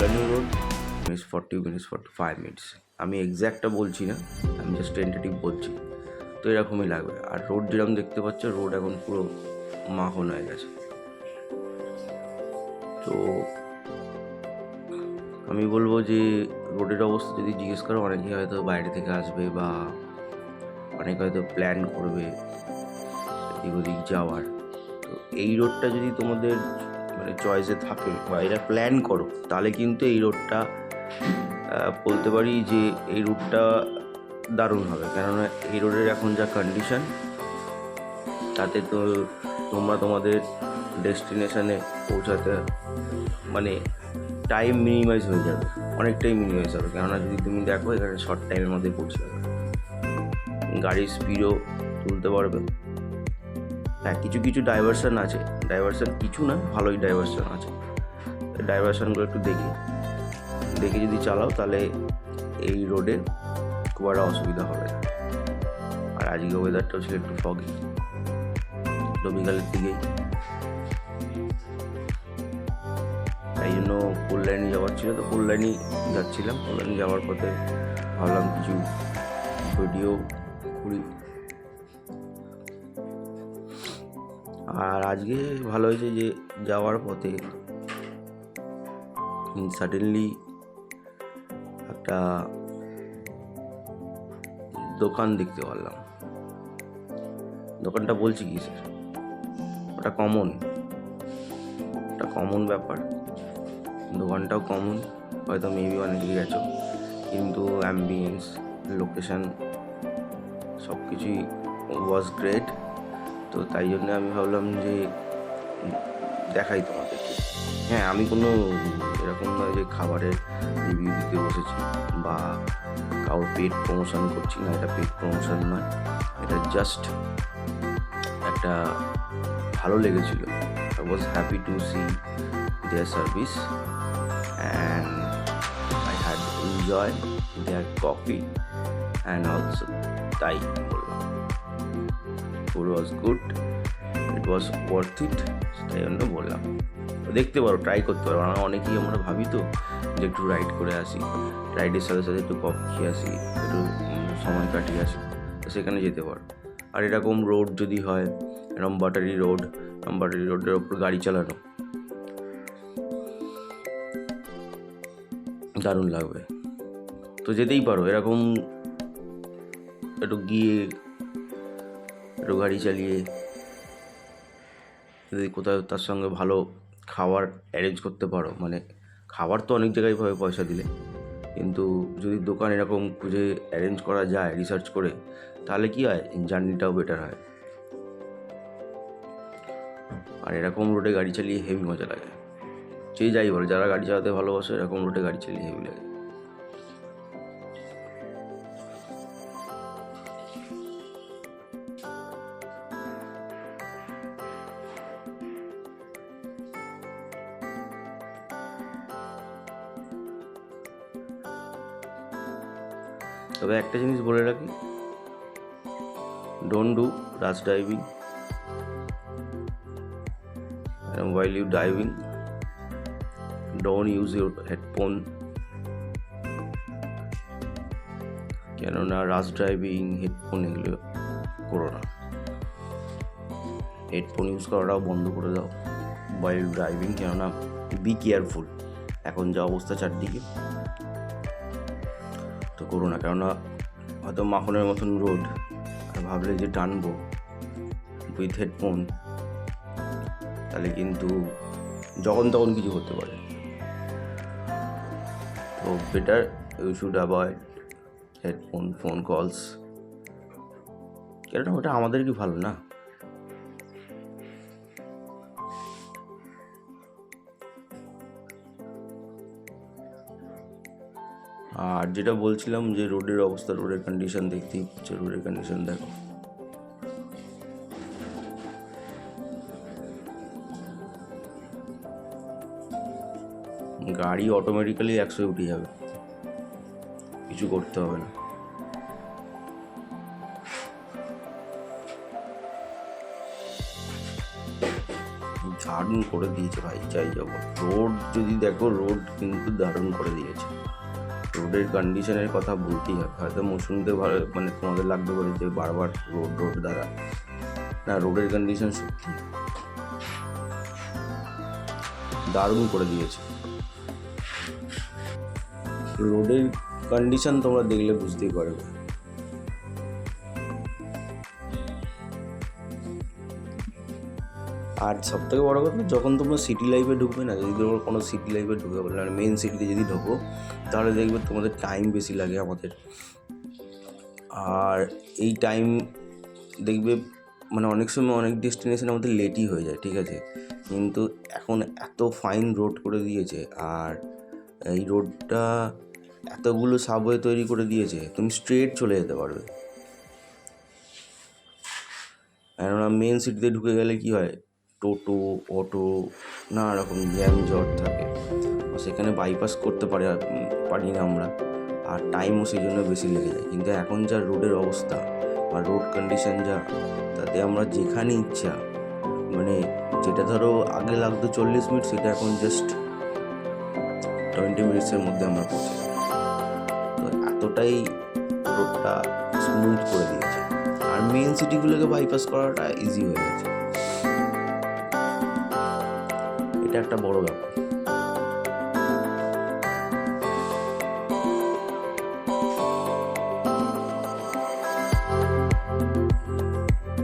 Kalyani road minutes 40 minutes 45 minutes. আমি এক্স্যাক্টটা বলছি না, আমি জাস্ট টেন্টেটিভ বলছি। তো এরকমই লাগবে। আর রোড যেরকম দেখতে পাচ্ছ, রোড এখন পুরো মাখন হয়ে গেছে। তো আমি বলবো যে রোডের অবস্থা যদি জিজ্ঞেস করো, অনেকেই হয়তো বাইরে থেকে আসবে বা অনেকে হয়তো প্ল্যান করবে এদিক ওদিক যাওয়ার। তো এই রোডটা যদি তোমাদের মানে চয়েসে থাকে বা এরা প্ল্যান করো, তাহলে কিন্তু এই রোডটা বলতে পারি যে এই রুটটা দারুণ হবে। কেননা এই রোডের এখন যা কন্ডিশন, তাতে তো তোমরা তোমাদের ডেস্টিনেশনে পৌঁছাতে মানে টাইম মিনিমাইজ হয়ে যাবে, অনেকটাই মিনিমাইজ হবে। কেননা যদি তুমি দেখো এখানে শর্ট টাইমের মধ্যে পৌঁছে যাবে, গাড়ির স্পিডও তুলতে পারবে। হ্যাঁ, কিছু কিছু ডাইভারশন আছে, ডাইভারশন কিছু না, ভালোই ডাইভারশন আছে। ডাইভারশনগুলো একটু দেখে যদি চালাও, তাহলে এই রোডে খুব একটা অসুবিধা হবে না। আর আজকে ওয়েদারটাও ছিল একটু ফগি, তো বিকালের দিকেই, তাই জন্য কল্যাণী যাওয়ার ছিল। তো কল্যাণী যাচ্ছিলাম, কল্যাণী যাওয়ার পথে ভাবলাম কিছু ভিডিও করি। আর আজকে ভালো হয়েছে যে যাওয়ার পথে সাডেনলি একটা দোকান দেখতে পারলাম। দোকানটা বলছি কি স্যার, ওটা কমন ব্যাপার। দোকানটাও কমন, হয়তো মেবি অনেকেই গেছো, কিন্তু অ্যাম্বিয়েন্স, লোকেশন সব কিছুই ওয়াজ গ্রেট। তো তাই জন্য আমি ভাবলাম যে দেখাই তোমাদেরকে। হ্যাঁ, আমি কোনো এরকম নয় যে খাবারের রিভিউ দিতে বসেছি বা কারোর পেট প্রমোশন করছি না, এটা পেট প্রমোশন নয়, এটা জাস্ট একটা ভালো লেগেছিল। I was happy to see their service and I had enjoyed their coffee and also Thai. Food was good, it was worth it, তাই জন্য বললাম। দেখতে পারো, ট্রাই করতে পারো। অনেকেই আমরা ভাবি তো যে একটু রাইড করে আসি, রাইডের সাথে সাথে একটু কফি খেয়ে আসি, একটু সময় কাটিয়ে আসি, তো সেখানে যেতে পারো। আর এরকম রোড যদি হয়, এরকম বাটারি রোডের ওপর গাড়ি চালানো দারুণ লাগবে। তো যেতেই পারো, এরকম একটু গিয়ে একটু গাড়ি চালিয়ে যদি কোথাও তার সঙ্গে ভালো খাবার অ্যারেঞ্জ করতে পারো, মানে খাবার তো অনেক জায়গায় পাবে পয়সা দিলে, কিন্তু যদি দোকান এরকম খুঁজে অ্যারেঞ্জ করা যায় রিসার্চ করে, তাহলে কি হয়, জার্নিটাও বেটার হয়। আর এরকম রোডে গাড়ি চালিয়ে হেভি মজা লাগে। যাই বলো, যারা গাড়ি চালাতে ভালোবাসে, এরকম রোডে গাড়ি চালিয়ে হেভি লাগে। তবে একটা জিনিস বলে রাখি, don't do rush driving while you driving. Don't use your headphone, কেননা রাশ ড্রাইভিং হেডফোন এগুলো করো না। হেডফোন ইউজ করাটাও বন্ধ করে দাও while ড্রাইভিং, কেননা বি কেয়ারফুল। এখন যা অবস্থা চারদিকে, তো করো না। কেননা হয়তো মাখনের মতন রোড, আর ভাবলে যে টানবো উইথ হেডফোন, তাহলে কিন্তু যখন তখন কিছু হতে পারে। তো better you should avoid headphone, phone calls, কেননা ওটা আমাদের কি ভালো না। আর যেটা বলছিলাম যে রোডের অবস্থা, রোডের কন্ডিশন দেখতেই পাচ্ছ, রোডের কন্ডিশন দেখো। গাড়ি অটোমেটিক্যালি 100 উঠে যাবে, কিছু করতে হবে না। দারুণ করে দিয়েছে ভাই, চাই যাব। রোড যদি দেখো, রোড কিন্তু দারুণ করে দিয়েছে। রোডের কন্ডিশনের কথা বলতেই হবে। হয়তো শুনতে ভালো, মানে তোমাদের লাগতে পারে যে বারবার রোড দ্বারা, না, রোডের কন্ডিশন সত্যি দারুণ করে দিয়েছে। রোডের কন্ডিশন তোমরা দেখলে বুঝতেই পারবে। আর সব থেকে বড়ো কথা, যখন তোমরা সিটি লাইফে ঢুকবে না, যদি তোমরা কোনো সিটি লাইফে ঢুকে বলে, মানে মেন সিটিতে যদি ঢোকো, তাহলে দেখবে তোমাদের টাইম বেশি লাগে আমাদের। আর এই টাইম দেখবে মানে অনেক সময় অনেক ডেস্টিনেশন আমাদের লেটই হয়ে যায়, ঠিক আছে। কিন্তু এখন এত ফাইন রোড করে দিয়েছে, আর এই রোডটা এতগুলো সাবওয়ে তৈরি করে দিয়েছে, তুমি স্ট্রেট চলে যেতে পারবে। কেননা মেন সিটিতে ঢুকে গেলে কি হয়, টোটো, অটো, নানা রকম জ্যামজট থাকে, সেখানে বাইপাস করতে পারি না আমরা, আর টাইমও সেই জন্য বেশি লেগে যায়। কিন্তু এখন যা রোডের অবস্থা বা রোড কন্ডিশন যা, তাতে আমরা যেখানে ইচ্ছা, মানে যেটা ধরো আগে লাগতো 40 মিনিট, সেটা এখন জাস্ট 20 মিনিটসের মধ্যে আমরা পৌঁছে যাই। তো এতটাই রোডটা স্মুথ করে দিয়েছে, আর মেন সিটিগুলোকে বাইপাস করাটা ইজি হয়ে গেছে। এটা একটা বড় ব্যাপার।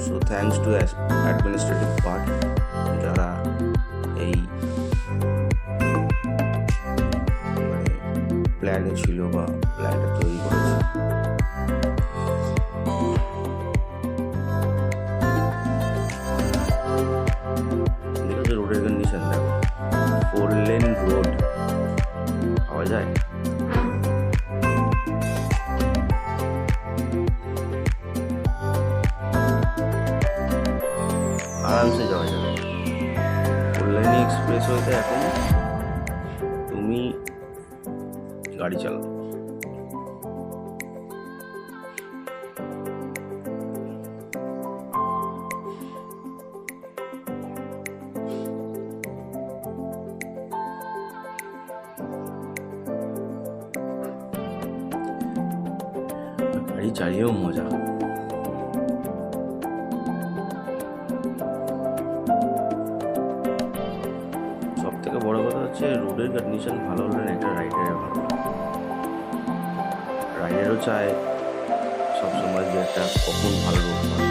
So thanks to administrative part, যারা এই মানে প্ল্যানে ছিল বা প্ল্যানটা তৈরি করেছে। দেখো রোডের কন্ডিশন দেখো, 4 লেন রোড পাওয়া যায়। আরামসে যাওয়া যাবে। কল্যাণী এক্সপ্রেস হইতে এখন তুমি গাড়ি চালাও, গাড়ি চালিয়েও মজা। সব থেকে বড় কথা হচ্ছে, রোডের কন্ডিশন ভালো হলে না, একটা রাইডারের ভালো, রাইডারও চায় সবসময় যে একটা কখন ভালো রোড পায়।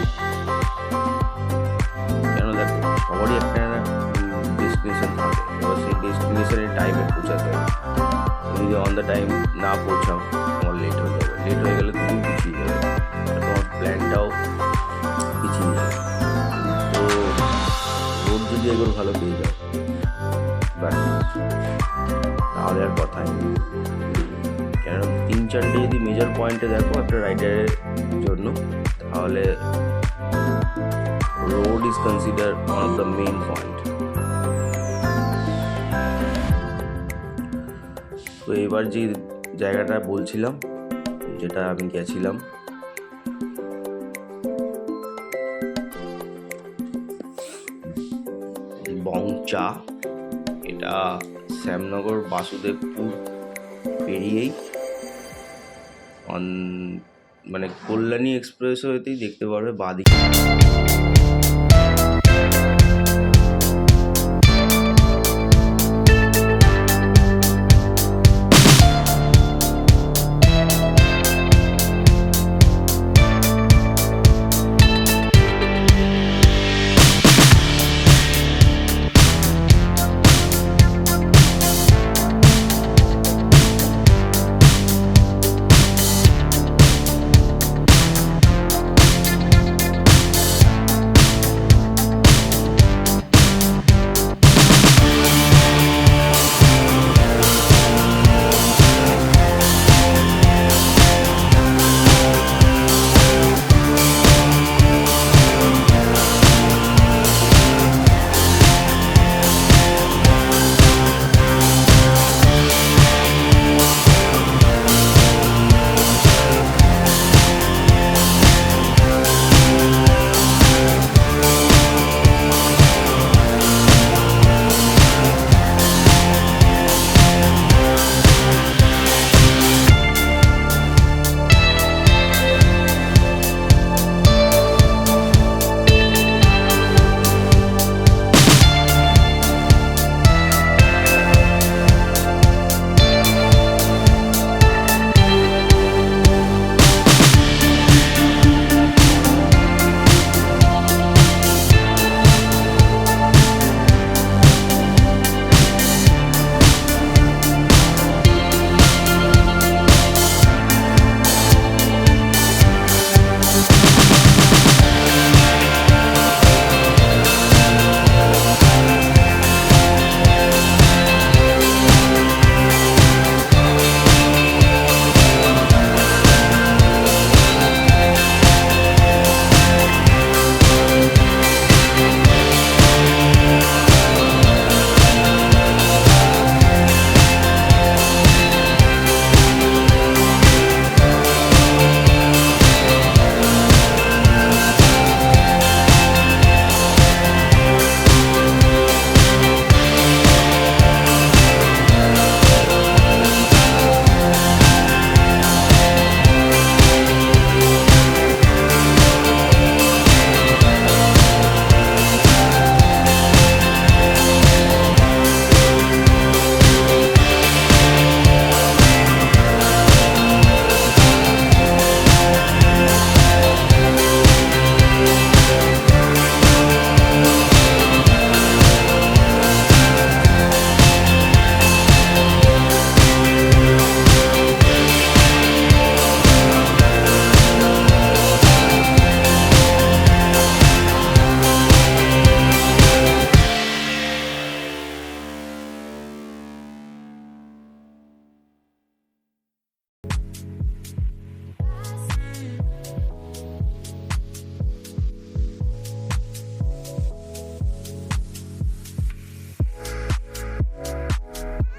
কেন দেখো, সবারই একটা ডেস্টিনেশন থাকে, এবার সেই ডেস্টিনেশনের টাইমে পৌঁছাতে হবে। তুমি যদি অন দ্য টাইম না পৌঁছাও, তোমার লেট হয়ে যাবে, লেট হয়ে গেলে তুমি পিছিয়ে যাবে, আর তোমার প্ল্যানটাও পিছিয়ে যাবে। তো রোড যদি একবার ভালো পেয়ে যাও, ব্যাস, তাহলে আর কথাই নেই। কেন 3-4টে যদি মেজর পয়েন্টে দেখো একটা রাইডারের জন্য, তাহলে road is consider one of the main point. তো এবার যে জায়গাটা বলছিলাম, যেটা আমি গেছিলাম, বংচা, এটা শ্যামনগর বাসুদেবপুর পেরিয়েই মানে কল্যাণী এক্সপ্রেস হইতেই দেখতে পারবে বাঁদিকে